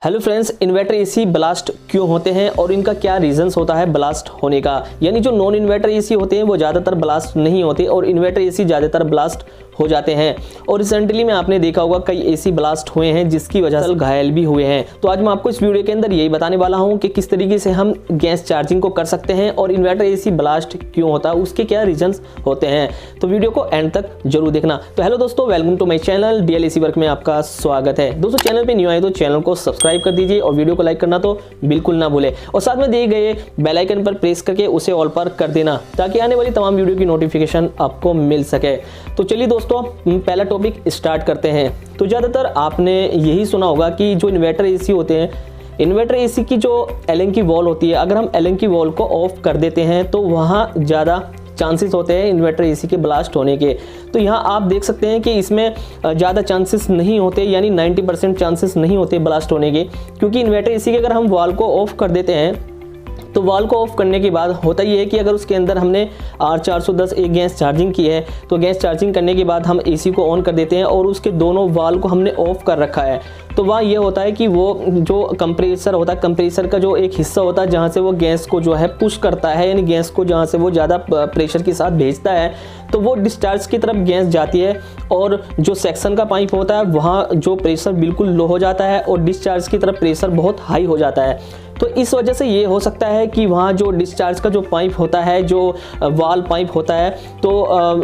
Hello friends, inverter AC blast क्यों होते हैं और इनका क्या रीजंस होता है ब्लास्ट होने का। यानी जो नॉन इन्वर्टर एसी होते हैं वो ज़्यादातर ब्लास्ट नहीं होते और इन्वर्टर एसी ज़्यादातर ब्लास्ट हो जाते हैं। और रिसेंटली में आपने देखा होगा कई एसी ब्लास्ट हुए हैं जिसकी वजह से घायल भी हुए हैं। तो आज मैं आपको इस वीडियो के अंदर यही बताने वाला हूं कि किस तरीके से हम गैस चार्जिंग को कर सकते हैं और इन्वर्टर एसी ब्लास्ट क्यों होता है, उसके क्या रीजंस होते हैं। तो वीडियो को एंड तक जरूर देखना। तो हेलो दोस्तों, welcome to my channel D L A C work में आपका स्वागत है। दोस्तों, चैनल पे न्यू आए तो चैनल को सब्सक्राइब कर दीजिए और वीडियो को लाइक करना तो बिल्कुल ना भूले और साथ में दिए गए बेल आइकन पर प्रेस करके उसे ऑल पर कर देना ताकि आने वाली तमाम वीडियो की नोटिफिकेशन आपको मिल सके। तो चलिए दोस्तों, पहला टॉपिक स्टार्ट करते हैं। तो ज़्यादातर आपने यही सुना होगा कि जो इन्वर्टर एसी होते हैं, इन्वर्टर एसी की जो एलन की वॉल होती है, अगर हम एलन की वॉल को ऑफ कर देते हैं तो वहाँ ज़्यादा चांसेस होते हैं इन्वर्टर एसी के ब्लास्ट होने के। तो यहाँ आप देख सकते हैं कि इसमें ज़्यादा चांसेस नहीं होते, यानी 90% चांसेस नहीं होते ब्लास्ट होने के, क्योंकि इन्वर्टर एसी के अगर हम वॉल को ऑफ कर देते हैं तो वॉल को ऑफ करने के बाद होता ये है कि अगर उसके अंदर हमने R410 एक गैस चार्जिंग की है तो गैस चार्जिंग करने के बाद हम एसी को ऑन कर देते हैं और उसके दोनों वॉल को हमने ऑफ कर रखा है। तो वहाँ ये होता है कि वो जो कंप्रेसर होता है, कंप्रेसर का जो एक हिस्सा होता है जहाँ से वो गैस को जो है पुश करता है, यानी गैस को जहाँ से वो ज़्यादा प्रेशर के साथ भेजता है तो वो डिस्चार्ज की तरफ गैस जाती है और जो सेक्शन का पाइप होता है वहाँ जो प्रेशर बिल्कुल लो हो जाता है और डिस्चार्ज की तरफ प्रेशर बहुत हाई हो जाता है। तो इस वजह से ये हो सकता है कि वहाँ जो डिस्चार्ज का जो पाइप होता है, जो वाल पाइप होता है, तो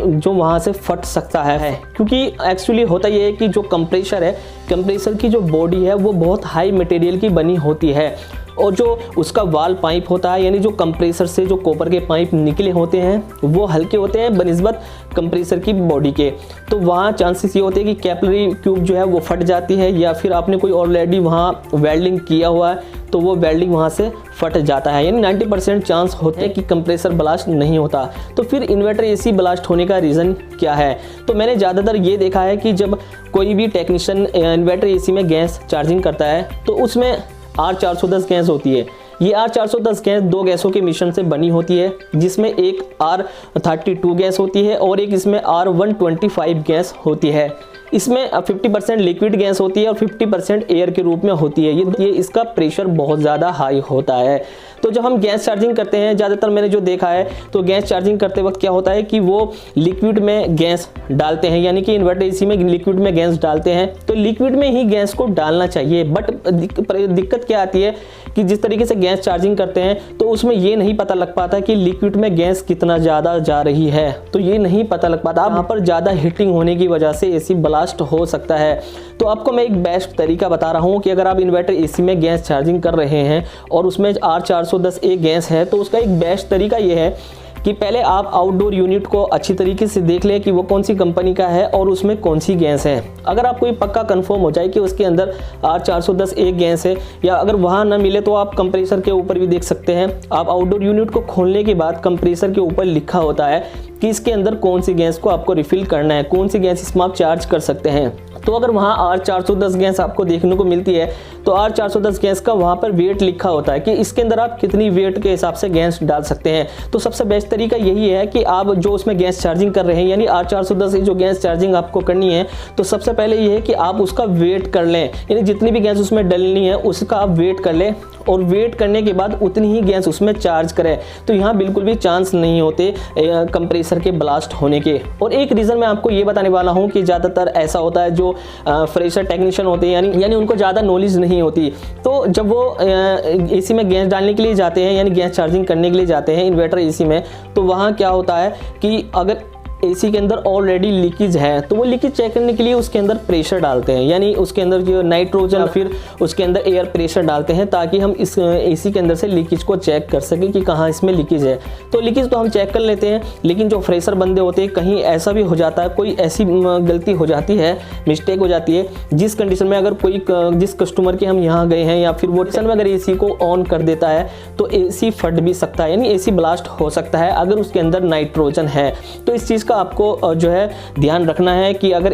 जो वहाँ से फट सकता है। क्योंकि एक्चुअली होता ये है कि जो कंप्रेसर है, कंप्रेसर की जो बॉडी है वो बहुत हाई मटेरियल की बनी होती है और जो उसका वाल पाइप होता है, यानी जो कंप्रेसर से जो कॉपर के पाइप निकले होते हैं वो हल्के होते हैं बनिस्बत कंप्रेसर की बॉडी के। तो वहाँ चांसेस ये होते हैं कि कैपिलरी ट्यूब जो है वो फट जाती है, या फिर आपने कोई ऑलरेडी वहाँ वेल्डिंग किया हुआ है तो वो वेल्डिंग वहाँ से फट जाता है। यानी 90% चांस होते हैं कि कंप्रेसर ब्लास्ट नहीं होता। तो फिर इन्वर्टर एसी ब्लास्ट होने का रीज़न क्या है? तो मैंने ज़्यादातर ये देखा है कि जब कोई भी टेक्नीशियन इन्वर्टर एसी में गैस चार्जिंग करता है तो उसमें R410 गैस होती है। ये R410 गैस दो गैसों के मिश्रण से बनी होती है, जिसमें एक R32 गैस होती है और एक इसमें R125 गैस होती है। इसमें 50% लिक्विड गैस होती है और 50% एयर के रूप में होती है। ये इसका प्रेशर बहुत ज़्यादा हाई होता है। तो जब हम गैस चार्जिंग करते हैं, ज़्यादातर मैंने जो देखा है तो गैस चार्जिंग करते वक्त क्या होता है कि वो लिक्विड में गैस डालते हैं, यानी कि इन्वर्टर एसी में लिक्विड में गैस डालते हैं। तो लिक्विड में ही गैस को डालना चाहिए, बट दिक्कत क्या आती है कि जिस तरीके से गैस चार्जिंग करते हैं तो उसमें ये नहीं पता लग पाता कि लिक्विड में गैस कितना ज़्यादा जा रही है। तो ये नहीं पता लग पाता, वहाँ पर ज़्यादा हीटिंग होने की वजह से एसी ब्लास्ट हो सकता है। तो आपको मैं एक बेस्ट तरीका बता रहा हूँ कि अगर आप इन्वर्टर एसी में गैस चार्जिंग कर रहे हैं और उसमें R410 एक गैस है तो उसका एक बेस्ट तरीका ये है कि पहले आप आउटडोर यूनिट को अच्छी तरीके से देख लें कि वो कौन सी कंपनी का है और उसमें कौन सी गैस है। अगर आपको ये पक्का कंफर्म हो जाए कि उसके अंदर R410 एक गैस है, या अगर वहाँ ना मिले तो आप कंप्रेसर के ऊपर भी देख सकते हैं। आप आउटडोर यूनिट को खोलने के बाद कंप्रेसर के ऊपर लिखा होता है कि इसके अंदर कौन सी गैस को आपको रिफिल करना है, कौन सी गैस इसमें आप चार्ज कर सकते हैं। तो अगर वहाँ R410 गैस आपको देखने को मिलती है तो R410 गैस का वहाँ पर वेट लिखा होता है कि इसके अंदर आप कितनी वेट के हिसाब से गैस डाल सकते हैं। तो सबसे बेस्ट तरीका यही है कि आप जो उसमें गैस चार्जिंग कर रहे हैं, यानी R410 जो गैस चार्जिंग आपको करनी है, तो सबसे पहले ये है कि आप उसका वेट कर लें, यानी जितनी भी गैस उसमें डलनी है उसका आप वेट कर लें और वेट करने के बाद उतनी ही गैस उसमें चार्ज करें। तो यहाँ बिल्कुल भी चांस नहीं होते कंप्रेसर के ब्लास्ट होने के। और एक रीज़न मैं आपको ये बताने वाला हूँ कि ज़्यादातर ऐसा होता है जो फ्रेशर टेक्नीशियन होते हैं, यानी उनको ज़्यादा नॉलेज नहीं होती। तो जब वो एसी में गैस डालने के लिए जाते हैं, यानी गैस चार्जिंग करने के लिए जाते हैं इन्वर्टर एसी में, तो वहाँ क्या होता है कि अगर एसी के अंदर ऑलरेडी लीकेज है तो वो लीकेज चेक करने के लिए उसके अंदर प्रेशर डालते हैं, यानी उसके अंदर जो नाइट्रोजन फिर उसके अंदर एयर प्रेशर डालते हैं ताकि हम इस एसी के अंदर से लीकेज को चेक कर सकें कि कहाँ इसमें लीकेज है। तो लीकेज तो हम चेक कर लेते हैं, लेकिन जो फ्रेशर बंदे होते हैं कहीं ऐसा भी हो जाता है, कोई ऐसी गलती हो जाती है, मिस्टेक हो जाती है जिस कंडीशन में अगर जिस कस्टमर के हम यहाँ गए हैं या फिर वो कंडीशन में अगर एसी को ऑन कर देता है तो एसी फट भी सकता है, यानी एसी ब्लास्ट हो सकता है अगर उसके अंदर नाइट्रोजन है। तो इस चीज़ का आपको जो है ध्यान रखना है कि अगर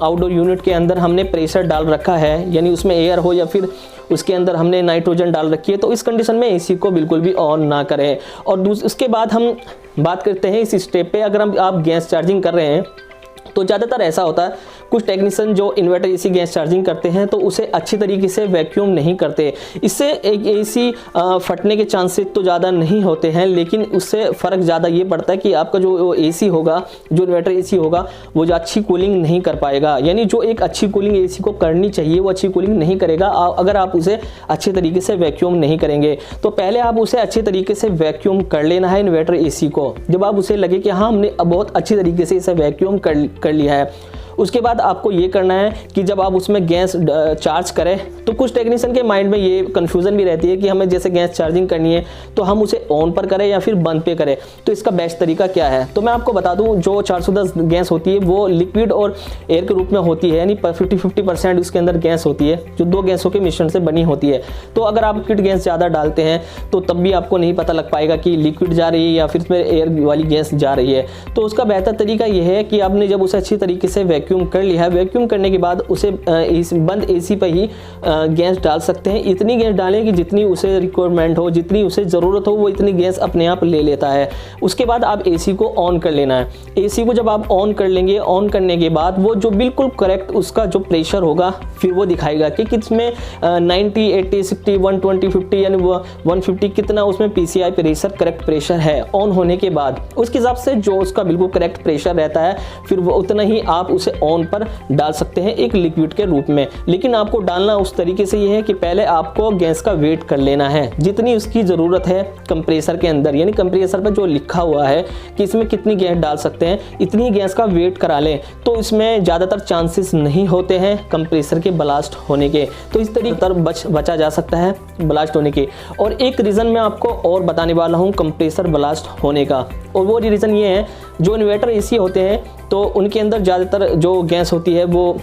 आउटडोर यूनिट के अंदर हमने प्रेशर डाल रखा है, यानी उसमें एयर हो या फिर उसके अंदर हमने नाइट्रोजन डाल रखी है, तो इस कंडीशन में एसी को बिल्कुल भी ऑन ना करें। और उसके बाद हम बात करते हैं इस स्टेप पे, अगर आप गैस चार्जिंग कर रहे हैं तो ज़्यादातर ऐसा होता है, कुछ टेक्नीशियन जो इन्वर्टर एसी गैस चार्जिंग करते हैं तो उसे अच्छी तरीके से वैक्यूम नहीं करते। इससे एक एसी फटने के चांसेस तो ज़्यादा नहीं होते हैं, लेकिन उससे फ़र्क ज़्यादा ये पड़ता है कि आपका जो एसी होगा, जो इन्वर्टर एसी होगा, वो जो अच्छी कूलिंग नहीं कर पाएगा। यानी जो एक अच्छी कूलिंग एसी को करनी चाहिए वो अच्छी कूलिंग नहीं करेगा अगर आप उसे अच्छे तरीके से वैक्यूम नहीं करेंगे। तो पहले आप उसे अच्छे तरीके से वैक्यूम कर लेना है इन्वर्टर एसी को। जब आप उसे लगे कि हाँ हमने बहुत अच्छी तरीके से इसे वैक्यूम कर लिया है, उसके बाद आपको ये करना है कि जब आप उसमें गैस चार्ज करें तो कुछ टेक्नीशियन के माइंड में ये कन्फ्यूज़न भी रहती है कि हमें जैसे गैस चार्जिंग करनी है तो हम उसे ऑन पर करें या फिर बंद पे करें। तो इसका बेस्ट तरीका क्या है, तो मैं आपको बता दूं, जो 410 गैस होती है वो लिक्विड और एयर के रूप में होती है, यानी 50% उसके अंदर गैस होती है जो दो गैसों के मिश्रण से बनी होती है। तो अगर आप लिक्विड गैस ज़्यादा डालते हैं तो तब भी आपको नहीं पता लग पाएगा कि लिक्विड जा रही है या फिर इसमें एयर वाली गैस जा रही है। तो उसका बेहतर तरीका यह है कि आपने जब उसे अच्छी तरीके से वैक्यूम कर लिया है, वैक्यूम करने के बाद उसे बंद एसी पर ही गैस डाल सकते हैं। इतनी गैस डालें कि जितनी उसे रिक्वायरमेंट हो, जितनी उसे ज़रूरत हो, वो इतनी गैस अपने आप ले लेता है। उसके बाद आप एसी को ऑन कर लेना है। एसी को जब आप ऑन कर लेंगे, ऑन करने के बाद वो जो बिल्कुल करेक्ट उसका जो प्रेशर होगा फिर वो दिखाएगा कि किसमें 90, 80, 60, 120, 50 यानी 150 कितना उसमें PCI प्रेशर करेक्ट प्रेशर है। ऑन होने के बाद उसके हिसाब से जो उसका बिल्कुल करेक्ट प्रेशर रहता है फिर वो उतना ही आप उसे ऑन पर डाल सकते हैं एक लिक्विड के रूप में। लेकिन आपको डालना उस तरीके से ये है कि पहले आपको गैस का वेट कर लेना है जितनी उसकी ज़रूरत है कंप्रेसर के अंदर, यानी कंप्रेसर पर जो लिखा हुआ है कि इसमें कितनी गैस डाल सकते हैं, इतनी गैस का वेट करा लें तो इसमें ज़्यादातर चांसेस नहीं होते हैं कंप्रेसर के ब्लास्ट होने के। तो इस तरीके से बचा जा सकता है ब्लास्ट होने के। और एक रीज़न मैं आपको और बताने वाला हूँ कंप्रेसर ब्लास्ट होने का, और वो रीज़न ये है, जो इन्वर्टर एसी होते हैं तो उनके अंदर ज़्यादातर जो गैस होती है वो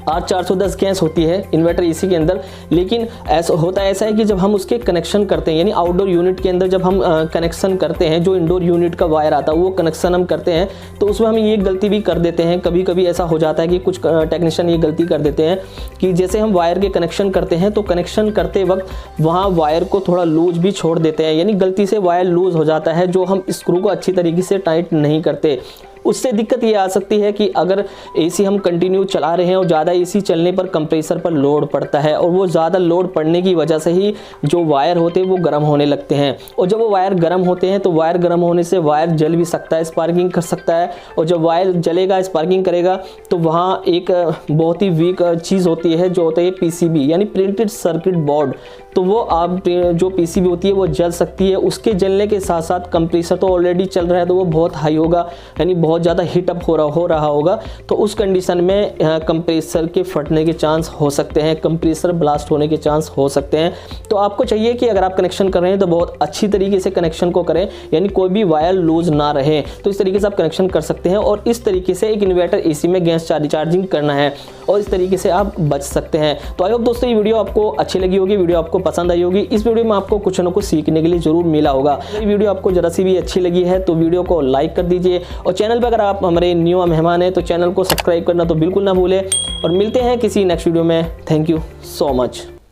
R410 गैस होती है इन्वर्टर एसी के अंदर। लेकिन ऐसा है कि जब हम उसके कनेक्शन करते हैं, यानी आउटडोर यूनिट के अंदर जब हम कनेक्शन करते हैं, जो इंडोर यूनिट का वायर आता है वो कनेक्शन हम करते हैं, तो उसमें हम ये गलती भी कर देते हैं। कभी कभी ऐसा हो जाता है कि कुछ टेक्नीशियन ये गलती कर देते हैं कि जैसे हम वायर के कनेक्शन करते हैं तो कनेक्शन करते वक्त वहाँ वायर को थोड़ा लूज भी छोड़ देते हैं, यानी गलती से वायर लूज हो जाता है जो हम स्क्रू को अच्छी तरीके से टाइट नहीं करते। उससे दिक्कत ये आ सकती है कि अगर एसी हम कंटिन्यू चला रहे हैं और ज़्यादा एसी चलने पर कंप्रेसर पर लोड पड़ता है, और वो ज़्यादा लोड पड़ने की वजह से ही जो वायर होते हैं वो गर्म होने लगते हैं। और जब वो वायर गर्म होते हैं तो वायर गर्म होने से वायर जल भी सकता है, स्पार्किंग कर सकता है। और जब वायर जलेगा, स्पार्किंग करेगा, तो वहाँ एक बहुत ही वीक चीज़ होती है जो होता है PCB यानी प्रिंटेड सर्किट बोर्ड। तो वो आप जो PCB होती है वो जल सकती है। उसके जलने के साथ साथ कंप्रेसर तो ऑलरेडी चल रहा है तो वो बहुत हाई होगा, यानी बहुत ज़्यादा हीटअप हो रहा होगा। तो उस कंडीशन में कंप्रेसर के फटने के चांस हो सकते हैं, कंप्रेसर ब्लास्ट होने के चांस हो सकते हैं। तो आपको चाहिए कि अगर आप कनेक्शन कर रहे हैं तो बहुत अच्छी तरीके से कनेक्शन को करें, यानी कोई भी वायर लूज ना रहे। तो इस तरीके से आप कनेक्शन कर सकते हैं और इस तरीके से एक इन्वर्टर एसी में गैस चार्जिंग करना है और इस तरीके से आप बच सकते हैं। तो आई होप दोस्तों ये वीडियो आपको अच्छी लगी होगी, वीडियो आपको पसंद आई होगी। इस वीडियो में आपको कुछ न कुछ सीखने के लिए जरूर मिला होगा। ये वीडियो आपको जरा सी भी अच्छी लगी है तो वीडियो को लाइक कर दीजिए, और चैनल पर अगर आप हमारे न्यू मेहमान हैं तो चैनल को सब्सक्राइब करना तो बिल्कुल ना भूलें। और मिलते हैं किसी नेक्स्ट वीडियो में। Thank you so much.